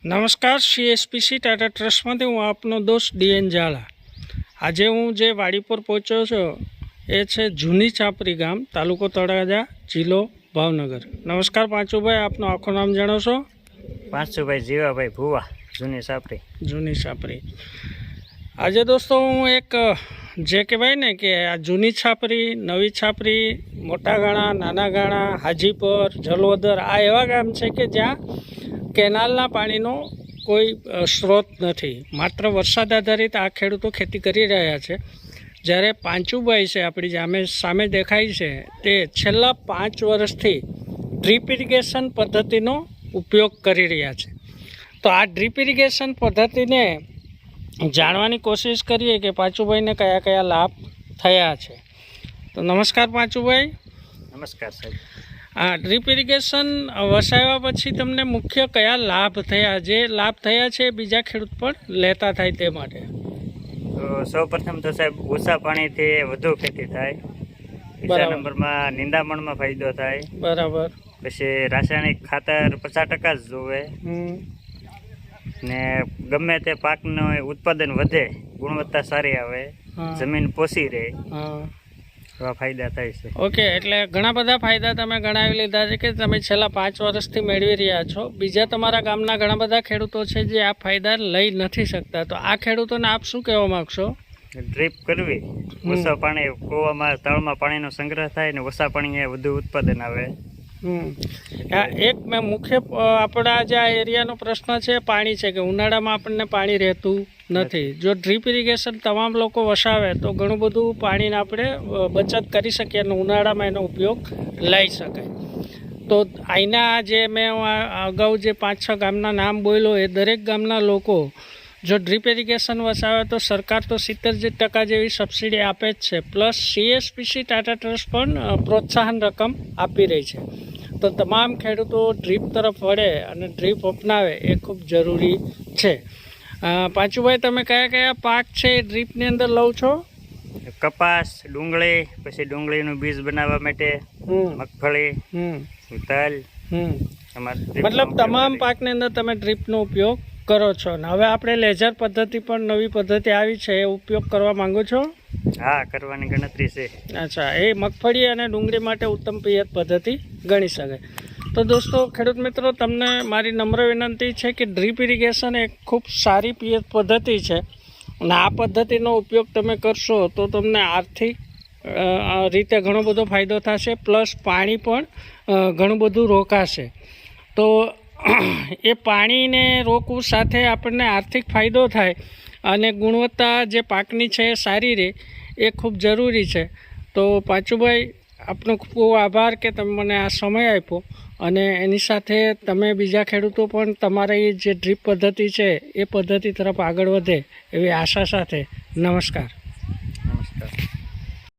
નમસ્કાર, CSPC ટાટા ટ્રસ્ટમાંથી હું આપનો દોસ્ત DN ઝાલા। આજે હું જે વાડી પર પહોંચ્યો છું એ છે જૂની છાપરી ગામ, તાલુકો તળાજા, જિલ્લો ભાવનગર। નમસ્કાર પાંચુભાઈ, આપનું આખું નામ જણાવશો? પાંચુભાઈ જીવાભાઈ ભુવા, જૂની છાપરી। આજે દોસ્તો હું એક જે કહેવાય ને કે આ જૂની છાપરી, નવી છાપરી, મોટા ગાણા, નાના ગાણા, હાજીપર, જલોદર આ એવા ગામ છે કે જ્યાં કેનાલના પાણીનો કોઈ સ્ત્રોત નથી, માત્ર વરસાદ આધારિત આ ખેડૂતો ખેતી કરી રહ્યા છે। જ્યારે પાંચુભાઈ છે આપણી સામે દેખાય છે તે છેલ્લા 5 વર્ષથી ડ્રીપ ઇરિગેશન પદ્ધતિનો ઉપયોગ કરી રહ્યા છે। તો આ ડ્રીપ ઇરિગેશન પદ્ધતિને જાણવાની કોશિશ કરીએ કે પાંચુભાઈને કયા કયા લાભ થયા છે। તો નમસ્કાર પાંચુભાઈ। નમસ્કાર સાહેબ। આ ડ્રીપ ઇરિગેશન વસાવ્યા પછી તમને મુખ્ય કયા લાભ થયા, જે લાભ થયા છે બીજા ખેડૂત પણ લેતા થાય તે માટે? તો સૌપ્રથમ તો સાહેબ ઓછા પાણીથી વધુ ખેતી થાય, બીજા નંબરમાં નિંદામણમાં ફાયદો થાય, બરાબર। પછી રાસાયણિક ખાતર 50% જ જોવે, ને ગમે તે પાકનું ઉત્પાદન વધે, ગુણવત્તા સારી આવે, જમીન પોષી રહે, એવા ફાયદા થાય છે। ઓકે, એટલે ઘણા બધા ફાયદા તમે ગણાવી લીધા છે કે તમે છેલ્લા 5 વર્ષથી મેળવી રહ્યા છો। બીજા તમારા ગામના ઘણા બધા ખેડૂતો છે જે આ ફાયદા લઈ નથી શકતા, તો આ ખેડૂતોને આપ શું કહેવા માગશો? ડ્રીપ કરવી, ઓછા પાણી, કૂવામાં તળમાં પાણીનો સંગ્રહ થાય ને ઓછા પાણીએ વધુ ઉત્પાદન આવે। એક મેં મુખ્ય આપણા જે આ એરિયાનો પ્રશ્ન છે પાણી છે, કે ઉનાળામાં આપણને પાણી રહેતું નથી। જો ડ્રીપ ઇરિગેશન તમામ લોકો વસાવે તો ઘણું બધું પાણીને આપણે બચત કરી શકીએ અને ઉનાળામાં એનો ઉપયોગ લઈ શકાય। તો અહીંના જે મેં અગાઉ જે 5-6 ગામના નામ બોલ્યો એ દરેક ગામના લોકો જો ડ્રીપ ઇરિગેશન વસાવે તો સરકાર તો 70% જેવી સબસિડી આપે જ છે, પ્લસ CSPC ટાટા ટ્રસ્ટ પણ પ્રોત્સાહન રકમ આપી રહી છે। તો તમામ ખેડૂતો ડ્રીપ તરફ વળે અને ડ્રીપ અપનાવે એ ખૂબ જરૂરી છે। પાંચુભાઈ, તમે કયા કયા પાક છે એ ડ્રીપની અંદર લઉં છો? કપાસ, ડુંગળી, પછી ડુંગળીનું બીજ બનાવવા માટે મગફળી, તલ, મતલબ તમામ પાકની અંદર તમે ડ્રીપનો ઉપયોગ કરો છો ને હવે આપણે લેઝર પદ્ધતિ પણ નવી પદ્ધતિ આવી છે, એ ઉપયોગ કરવા માંગો છો? હા, કરવાની ગણતરી છે। અચ્છા, એ મગફળી અને ડુંગળી માટે ઉત્તમ પિયત પદ્ધતિ ગણી શકાય। તો દોસ્તો, ખેડૂત મિત્રો, તમને મારી નમ્ર વિનંતી છે કે ડ્રીપ ઇરિગેશન એક ખૂબ સારી પિયત પદ્ધતિ છે અને આ પદ્ધતિનો ઉપયોગ તમે કરશો તો તમને આર્થિક રીતે ઘણો બધો ફાયદો થશે, પ્લસ પાણી પણ ઘણું બધું રોકાશે। તો એ પાણીને રોકવું સાથે આપણને આર્થિક ફાયદો થાય અને ગુણવત્તા જે પાકની છે એ સારી રહે, એ ખૂબ જરૂરી છે। તો પાંચુભાઈ, આપનો ખૂબ ખૂબ આભાર કે તમે મને આ સમય આપ્યો અને એની સાથે તમે બીજા ખેડૂતો પણ તમારી જે ડ્રીપ પદ્ધતિ છે એ પદ્ધતિ તરફ આગળ વધે એવી આશા સાથે નમસ્કાર। નમસ્કાર।